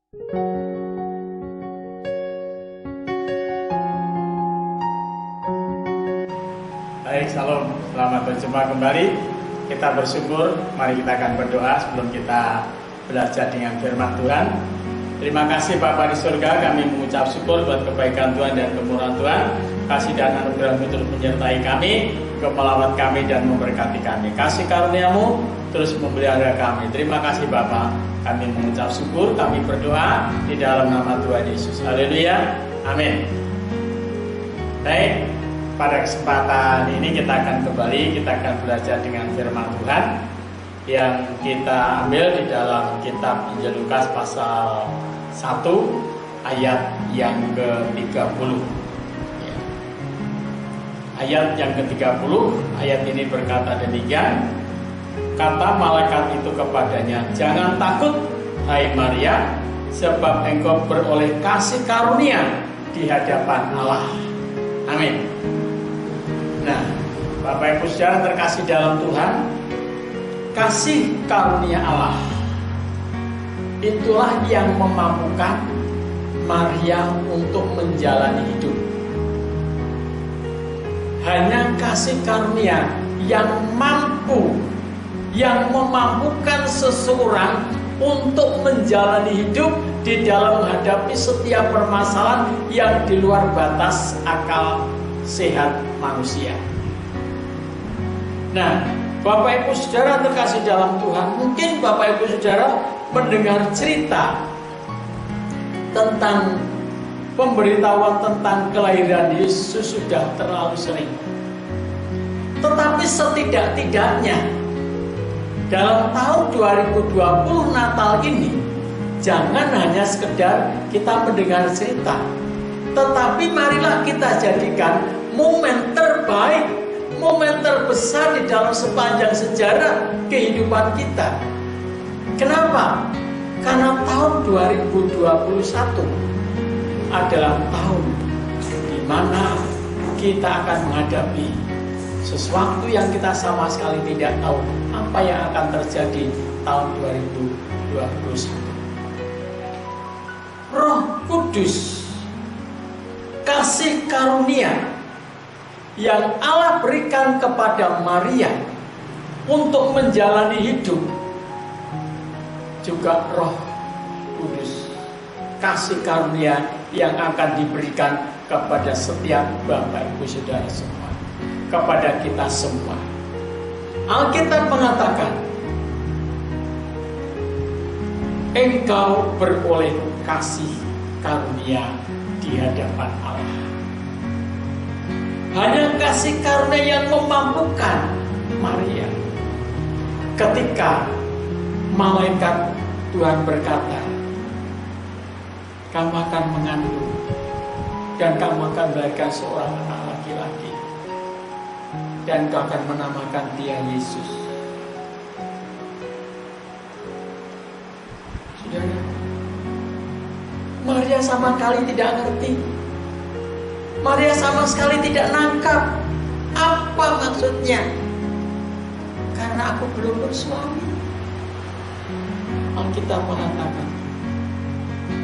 Baik, salam. Selamat berjumpa kembali. Kita bersyukur. Mari kita akan berdoa sebelum kita belajar dengan firman Tuhan. Terima kasih Bapa di surga, kami mengucap syukur buat kebaikan Tuhan dan kemurahan Tuhan. Kasih dan anugerah-Mu terus menyertai kami, melawat kami dan memberkati kami. Kasih karunia-Mu terus memelihara kami. Terima kasih Bapa. Kami mengucap syukur, kami berdoa di dalam nama Tuhan Yesus. Haleluya. Amin. Baik, pada kesempatan ini kita akan belajar dengan firman Tuhan yang kita ambil di dalam kitab Injil Lukas pasal 1 ayat yang ke-30. Ayat yang ke-30, ayat ini berkata demikian. Kata malaikat itu kepadanya, "Jangan takut, hai Maria, sebab engkau beroleh kasih karunia di hadapan Allah." Amin. Nah, Bapak Ibu Saudara terkasih dalam Tuhan, kasih karunia Allah itulah yang memampukan Maria untuk menjalani hidup. Hanya kasih karunia yang memampukan seseorang untuk menjalani hidup di dalam menghadapi setiap permasalahan yang di luar batas akal sehat manusia. Nah, Bapak Ibu Saudara terkasih dalam Tuhan, mungkin Bapak Ibu Saudara mendengar cerita tentang pemberitahuan tentang kelahiran Yesus sudah terlalu sering. Tetapi setidak-tidaknya dalam tahun 2020 Natal ini, jangan hanya sekedar kita mendengar cerita, tetapi marilah kita jadikan momen terbaik, momen terbesar di dalam sepanjang sejarah kehidupan kita. Kenapa? Karena tahun 2021 adalah tahun di mana kita akan menghadapi sesuatu yang kita sama sekali tidak tahu apa yang akan terjadi tahun 2021. Roh Kudus, kasih karunia yang Allah berikan kepada Maria untuk menjalani hidup, juga Roh Kudus, kasih karunia yang akan diberikan kepada setiap Bapak Ibu Saudara semua, kepada kita semua. Alkitab mengatakan, engkau beroleh kasih karunia di hadapan Allah. Hanya kasih karunia yang memampukan Maria. Ketika malaikat Tuhan berkata, kamu akan mengandung dan kamu akan melahirkan seorang anak laki-laki dan kau akan menamakan dia Yesus. Saudara, Maria sama sekali tidak ngerti. Maria sama sekali tidak nangkap apa maksudnya. Karena aku belum bersuami. Alkitab mengatakan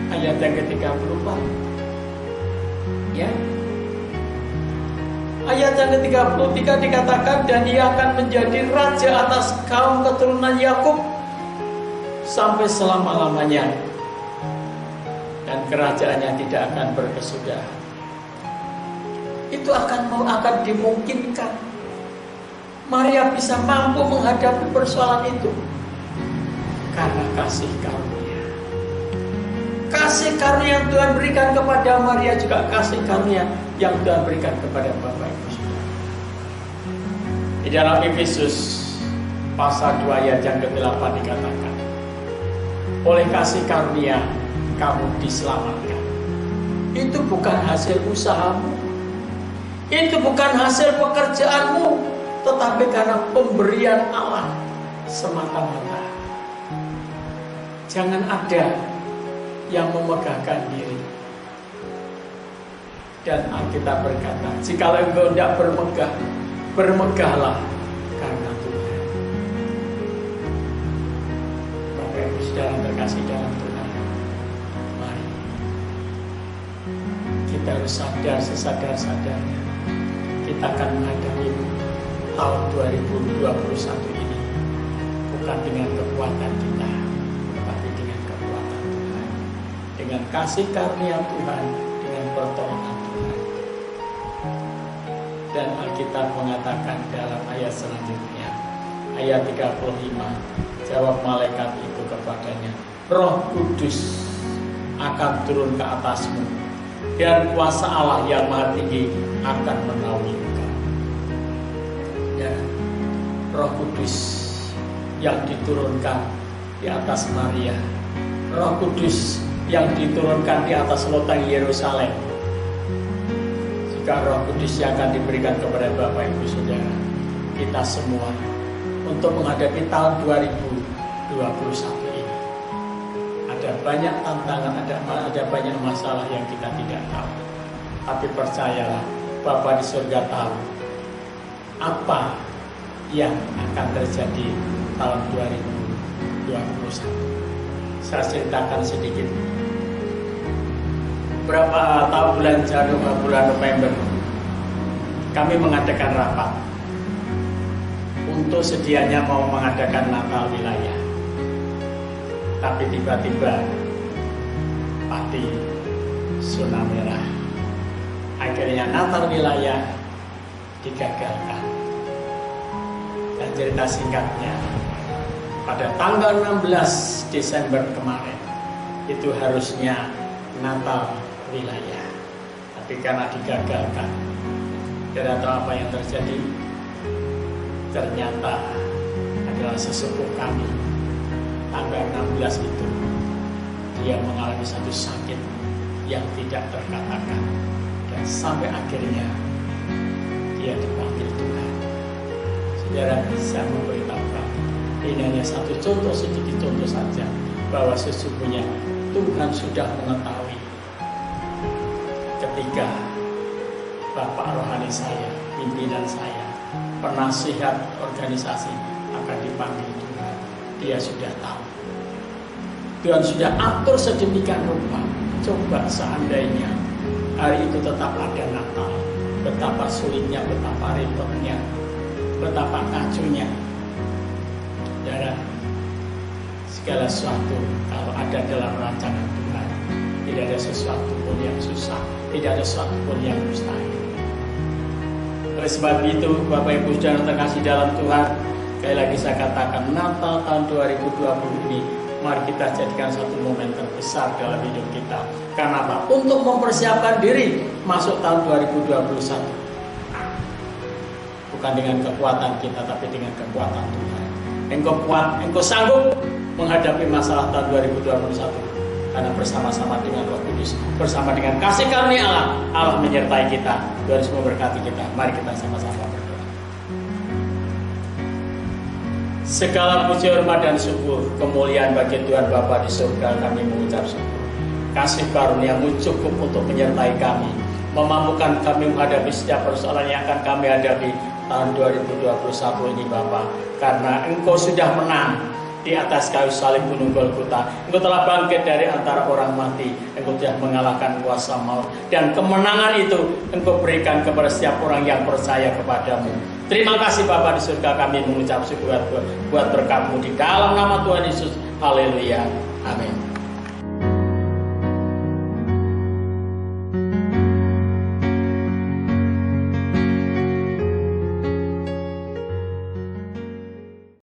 ayat yang ke-34. Ya. Ayat yang ke-33 dikatakan, dan ia akan menjadi raja atas kaum keturunan Yakub sampai selama-lamanya, dan kerajaannya tidak akan berkesudahan. Itu akan dimungkinkan. Maria bisa mampu menghadapi persoalan itu karena kasih karunia. Kasih karunia yang Tuhan berikan kepada Maria juga kasih karunia yang Tuhan berikan kepada Bapak Ibu Saudara. Di dalam Efesus pasal 2 ayat yang ke-8 dikatakan, oleh kasih karunia kamu diselamatkan. Itu bukan hasil usahamu, itu bukan hasil pekerjaanmu, tetapi karena pemberian Allah semata-mata. Jangan ada yang memegahkan diri. Dan Alkitab berkata, jikalau engkau tidak bermegah, bermegahlah karena Tuhan. Bapak Ibu Saudara terkasih dalam Tuhan, harus sadar sesadar-sadarnya kita akan menghadapi tahun 2021 ini bukan dengan kekuatan kita, tapi dengan kekuatan Tuhan, dengan kasih karunia Tuhan, dengan pertolongan Tuhan. Dan Alkitab mengatakan dalam ayat selanjutnya, ayat 35, jawab malaikat itu kepadanya, Roh Kudus akan turun ke atasmu, dan kuasa Allah yang Maha Tinggi akan menaungi engkau. Dan Roh Kudus yang diturunkan di atas Maria, Roh Kudus yang diturunkan di atas loteng Yerusalem, jika Roh Kudus yang akan diberikan kepada Bapak Ibu Saudara kita semua untuk menghadapi tahun 2021 ini. Ada banyak tantangan, ada banyak masalah yang kita tidak tahu. Tapi percayalah, Bapa di surga tahu apa yang akan terjadi tahun 2021. Saya ceritakan sedikit. Berapa tahun bulan November kami mengadakan rapat untuk sedianya mau mengadakan Natal wilayah. Tapi tiba-tiba mati zona merah. Akhirnya Natal wilayah digagalkan. Dan cerita singkatnya, pada tanggal 16 Desember kemarin itu harusnya Natal wilayah, tapi karena digagalkan, tidak tahu apa yang terjadi. Ternyata adalah sesepuh kami tanggal 16 itu dia mengalami satu sakit yang tidak terkatakan, dan sampai akhirnya dia dipanggil Tuhan. Saudara, bisa memberitahukan ini hanya satu contoh, sedikit contoh saja, bahwa sesungguhnya Tuhan sudah mengetahui ketika Bapak rohani saya, pimpinan saya, penasihat organisasi akan dipanggil Tuhan. Dia sudah tahu. Tuhan sudah atur sedemikian rupa. Coba seandainya hari itu tetap ada Natal, betapa sulitnya, betapa repotnya, betapa kacaunya. Saudara, segala sesuatu kalau ada dalam rancangan Tuhan, tidak ada sesuatu pun yang susah, tidak ada sesuatu pun yang mustahil. Oleh sebab itu, Bapak Ibu Saudara terkasih dalam Tuhan, sekali lagi saya katakan, Natal tahun 2020 ini mari kita jadikan satu momen terbesar dalam hidup kita. Karena apa? Untuk mempersiapkan diri masuk tahun 2021. Bukan dengan kekuatan kita, tapi dengan kekuatan Tuhan. Engkau kuat, engkau sanggup menghadapi masalah tahun 2021. Karena bersama-sama dengan Roh Kudus, bersama dengan kasih karunia Allah, Allah menyertai kita. Tuhan semua berkati kita. Mari kita sama-sama berdoa. Segala puji, hormat dan syukur, kemuliaan bagi Tuhan Bapa di surga, kami mengucap syukur. Kasih karunia-Mu cukup untuk menyertai kami, memampukan kami menghadapi setiap persoalan yang akan kami hadapi tahun 2021 ini Bapa. Karena Engkau sudah menang di atas kayu salib gunung Golgota. Engkau telah bangkit dari antara orang mati. Engkau telah mengalahkan kuasa maut. Dan kemenangan itu Engkau berikan kepada setiap orang yang percaya kepadamu. Terima kasih Bapa di surga, kami mengucap syukur buat berkat-Mu di dalam nama Tuhan Yesus. Haleluya. Amin.